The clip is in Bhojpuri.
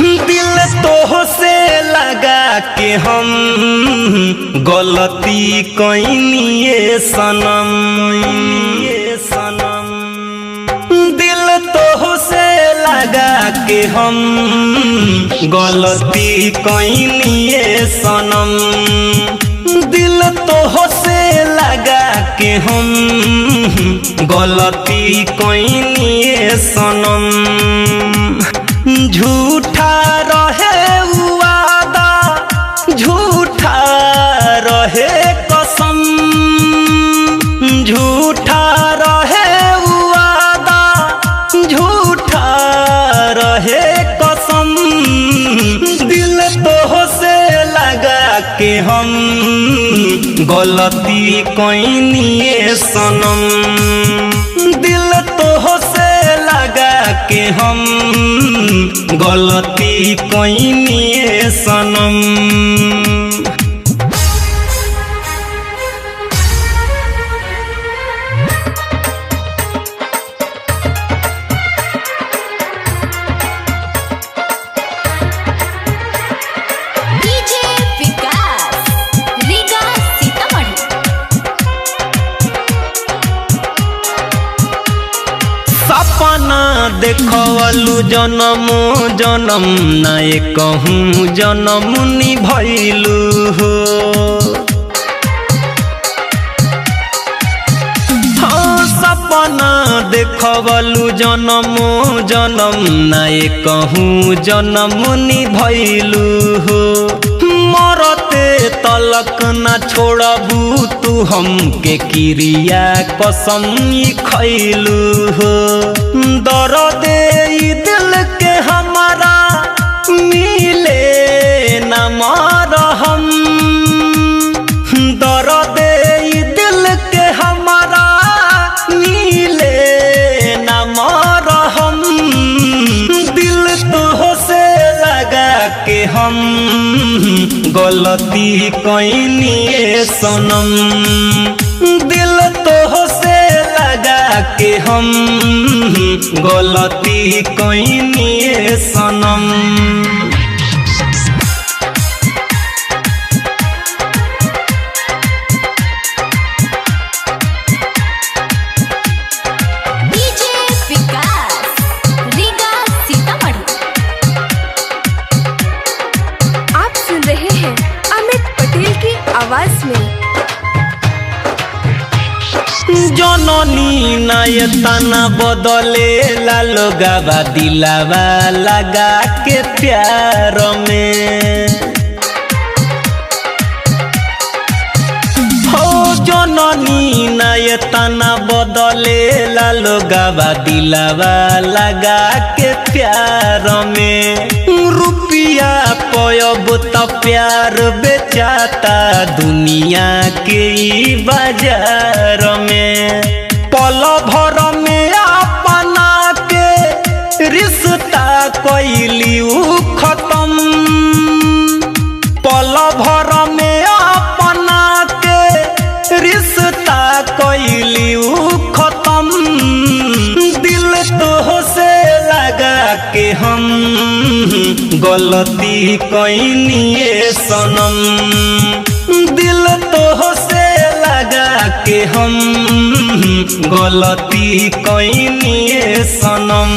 दिल तो से लगा के हम गलती कइनिए सनम, दिल तो से लगा के हम गलती कइनिए सनम, दिल तो से लगा के हम गलती कइनिए सनम। झूठा रहे वादा, झूठा रहे कसम, झूठा रहे वादा, झूठा रहे कसम, दिल तो से लगा के हम गलती कइनिए सनम, दिल तो से लगा के हम गलती कइनिए सनम। सपना देखलू जन्म जन्म नाय कहूँ जन्म निभैलू हो, हाँ सपना देखलू जन्म जन्म नाय कहूँ जन्म निभैलू हो। मरते तलक न छोड़बू तू हमके क्रिया कसम खैलू हो। दर्द दिल के हमारा मिले न मरहम, दर्द दिल के हमारा मिले न मरहम, दिल तो से लगा के हम गलती कइनिए सनम, दिल तो से लगा के हम गलती कइनिए सनम। आवाज में जननी नायतना बदले लोगावा दिलावा लगा के प्यार में, हो जननी नायतना बदले लोगावा दिलावा लगा के प्यार में। रुपया पयब त प्यार बेचाता दुनिया के बाजार में, पल भर में अपना के रिश्ता कइली खत्म, पल भर में अपना के रिश्ता कइली खत्म, दिल तो से लगा के हम गलती कइनिए सनम, दिल तो से लगा के हम गलती कइनिए सनम।